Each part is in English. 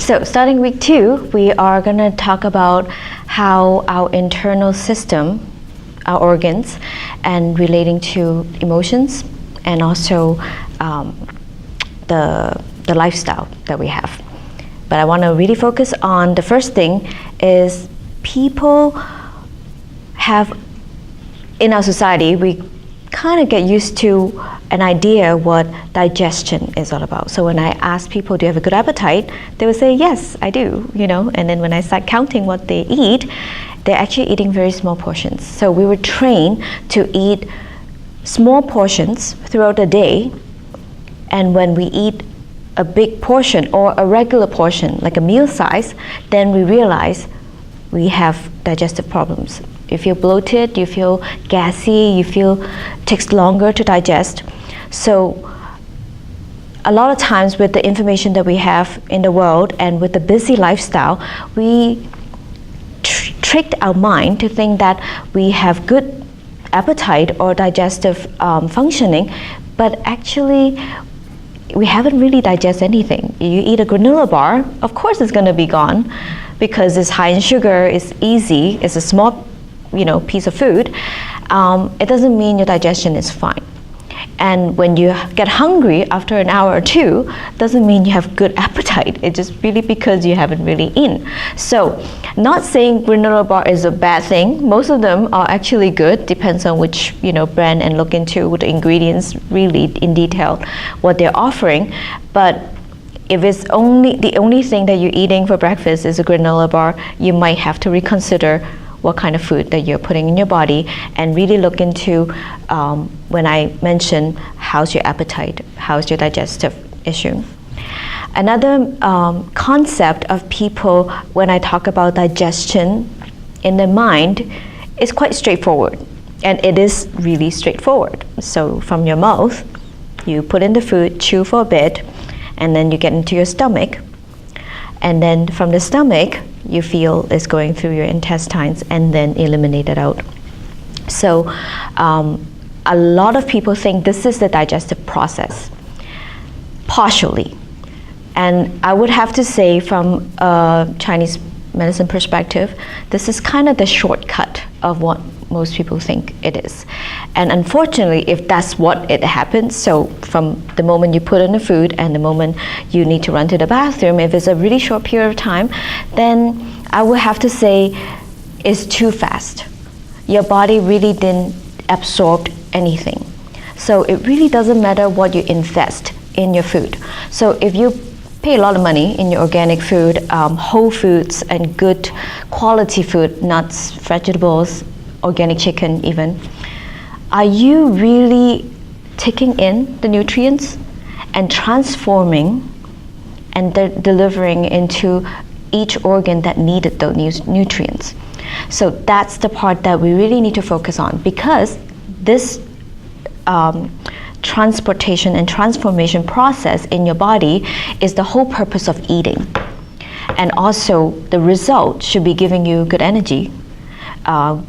So starting week 2, we are going to talk about how our internal system, our organs, and relating to emotions, and also the lifestyle that we have. But I want to really focus on the first thing is people have, in our society, we kind of get used to an idea what digestion is all about. So when I ask people, do you have a good appetite? They will say, yes, I do, And then when I start counting what they eat, they're actually eating very small portions. So we were trained to eat small portions throughout the day, and when we eat a big portion or a regular portion, like a meal size, then we realize we have digestive problems. You feel bloated, you feel gassy, you feel it takes longer to digest. So a lot of times with the information that we have in the world and with the busy lifestyle, we tricked our mind to think that we have good appetite or digestive functioning, but actually we haven't really digested anything. You eat a granola bar, of course it's going to be gone because it's high in sugar, it's easy, it's a small piece of food. It doesn't mean your digestion is fine. And when you get hungry after an hour or two, doesn't mean you have good appetite. It's just really because you haven't really eaten. So, not saying granola bar is a bad thing. Most of them are actually good. Depends on which brand, and look into the ingredients really in detail what they're offering. But if it's the only thing that you're eating for breakfast is a granola bar, you might have to reconsider what kind of food that you're putting in your body, and really look into when I mention how's your appetite, how's your digestive issue. Another concept of people when I talk about digestion in their mind is quite straightforward, and it is really straightforward. So from your mouth, you put in the food, chew for a bit, and then you get into your stomach, and then from the stomach you feel it's going through your intestines and then eliminate it out. So a lot of people think this is the digestive process, partially. And I would have to say from a Chinese medicine perspective, this is kind of the shortcut of what most people think it is. And unfortunately, if that's what it happens, so from the moment you put in the food and the moment you need to run to the bathroom, if it's a really short period of time, then I would have to say it's too fast. Your body really didn't absorb anything. So it really doesn't matter what you invest in your food. So if you pay a lot of money in your organic food, whole foods and good quality food, nuts, vegetables, organic chicken even, are you really taking in the nutrients and transforming and delivering into each organ that needed those nutrients? So that's the part that we really need to focus on, because this transportation and transformation process in your body is the whole purpose of eating. And also the result should be giving you good energy,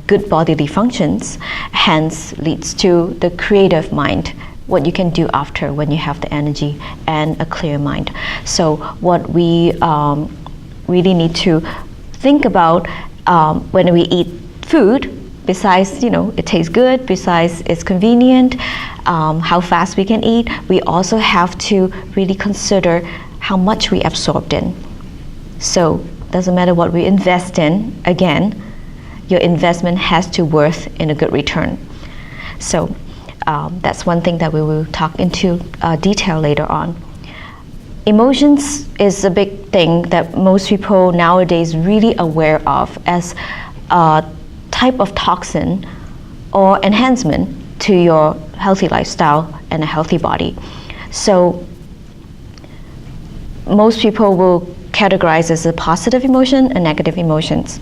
good bodily functions, hence leads to the creative mind, what you can do after when you have the energy and a clear mind. So what we really need to think about when we eat food, besides it tastes good, besides it's convenient, how fast we can eat, we also have to really consider how much we absorbed in. So doesn't matter what we invest in, again, your investment has to worth in a good return. So that's one thing that we will talk into detail later on. Emotions is a big thing that most people nowadays really aware of as a type of toxin or enhancement to your healthy lifestyle and a healthy body. So most people will categorize as a positive emotion and negative emotions.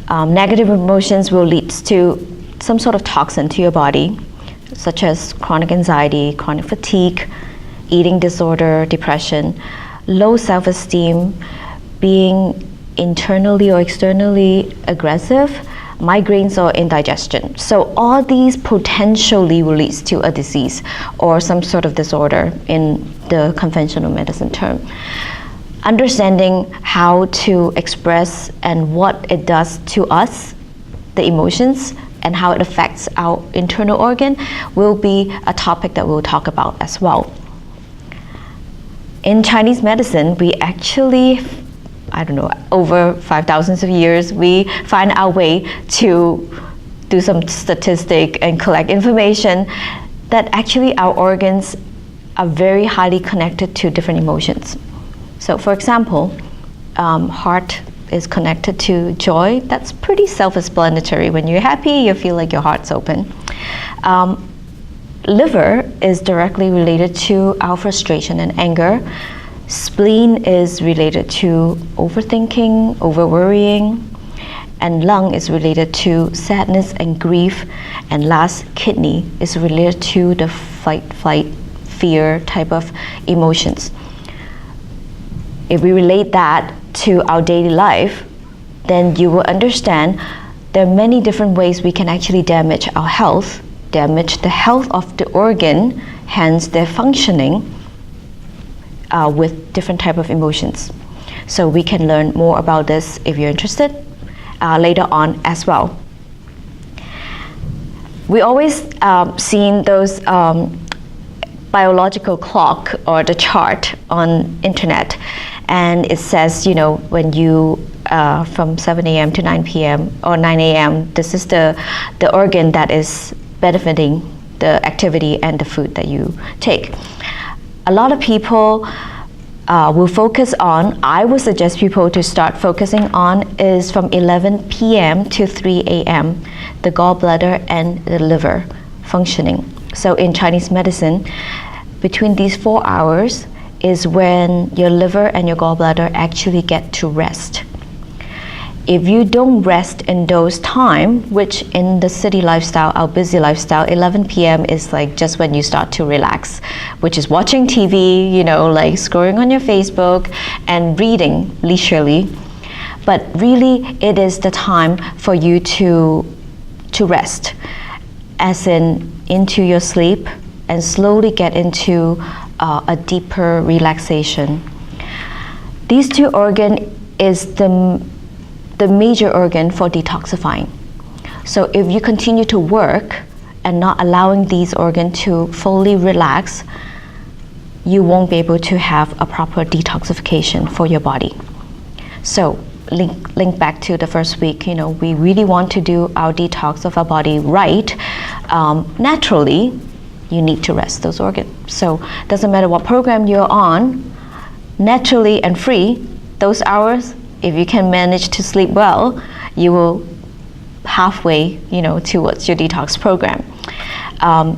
Negative emotions will lead to some sort of toxin to your body, such as chronic anxiety, chronic fatigue, eating disorder, depression, low self-esteem, being internally or externally aggressive, migraines, or indigestion. So all these potentially will lead to a disease or some sort of disorder in the conventional medicine term. understanding how to express and what it does to us, the emotions, and how it affects our internal organ will be a topic that we'll talk about as well. In Chinese medicine, we actually, over 5,000 of years, we find our way to do some statistic and collect information that actually our organs are very highly connected to different emotions. So for example, heart is connected to joy. That's pretty self-explanatory. When you're happy, you feel like your heart's open. Liver is directly related to our frustration and anger. Spleen is related to overthinking, over-worrying. And lung is related to sadness and grief. And last, kidney is related to the fight, flight, fear type of emotions. If we relate that to our daily life, then you will understand there are many different ways we can actually damage our health, damage the health of the organ, hence their functioning with different type of emotions. So we can learn more about this if you're interested later on as well. We always seen those biological clock or the chart on internet, and it says, when you from 7 a.m. to 9 p.m. or 9 a.m. this is the organ that is benefiting the activity and the food that you take. A lot of people will focus on, I would suggest people to start focusing on is from 11 p.m. to 3 a.m. the gallbladder and the liver functioning. So in Chinese medicine, between these 4 hours is when your liver and your gallbladder actually get to rest. If you don't rest in those time, which in the city lifestyle, our busy lifestyle, 11 p.m. is like just when you start to relax, which is watching TV, like scrolling on your Facebook and reading leisurely. But really, it is the time for you to rest, as into your sleep, and slowly get into a deeper relaxation. These two organs is the major organ for detoxifying. So if you continue to work and not allowing these organs to fully relax, you won't be able to have a proper detoxification for your body. So link back to the first week, we really want to do our detox of our body right. Naturally, you need to rest those organs. So doesn't matter what program you're on, naturally and free, those hours, if you can manage to sleep well, you will halfway, towards your detox program.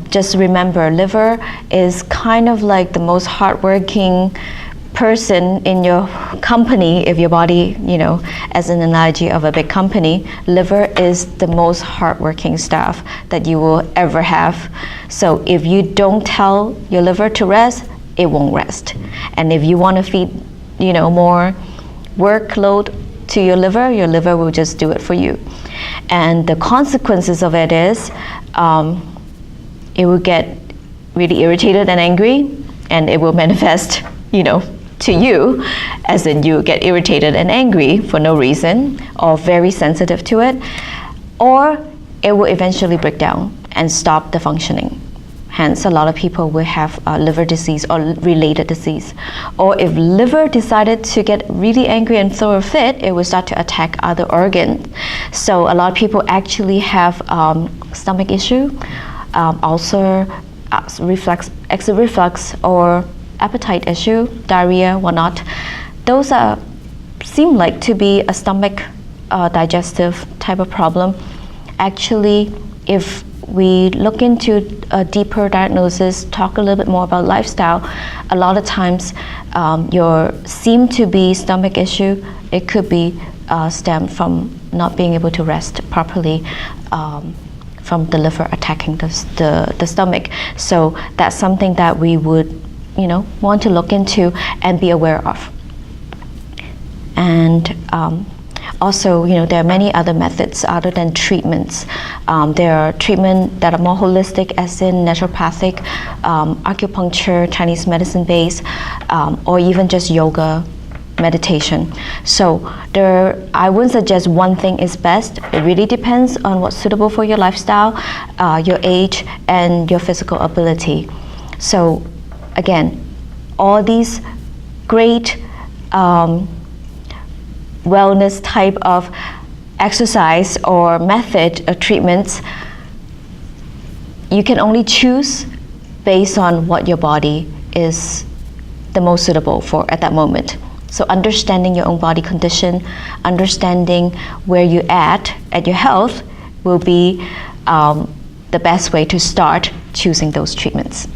Just remember, liver is kind of like the most hardworking person in your company. If your body, as an analogy of a big company, liver is the most hardworking staff that you will ever have. So if you don't tell your liver to rest, it won't rest. And if you want to feed, more workload to your liver will just do it for you. And the consequences of it is it will get really irritated and angry, and it will manifest, to you, as in you get irritated and angry for no reason, or very sensitive to it, or it will eventually break down and stop the functioning. Hence, a lot of people will have liver disease or related disease. Or if liver decided to get really angry and throw a fit, it will start to attack other organs. So a lot of people actually have stomach issue, ulcer, acid reflux, or appetite issue, diarrhea, whatnot. Those seem like to be a stomach digestive type of problem. Actually, if we look into a deeper diagnosis, talk a little bit more about lifestyle, a lot of times your seem to be stomach issue, it could be stemmed from not being able to rest properly, from the liver attacking the stomach. So that's something that we would want to look into and be aware of. And also, there are many other methods other than treatments. There are treatments that are more holistic, as in naturopathic, acupuncture, Chinese medicine based, or even just yoga, meditation. So I wouldn't suggest one thing is best. It really depends on what's suitable for your lifestyle, your age, and your physical ability. So again, all these great wellness type of exercise or method or treatments, you can only choose based on what your body is the most suitable for at that moment. So understanding your own body condition, understanding where you're at your health will be the best way to start choosing those treatments.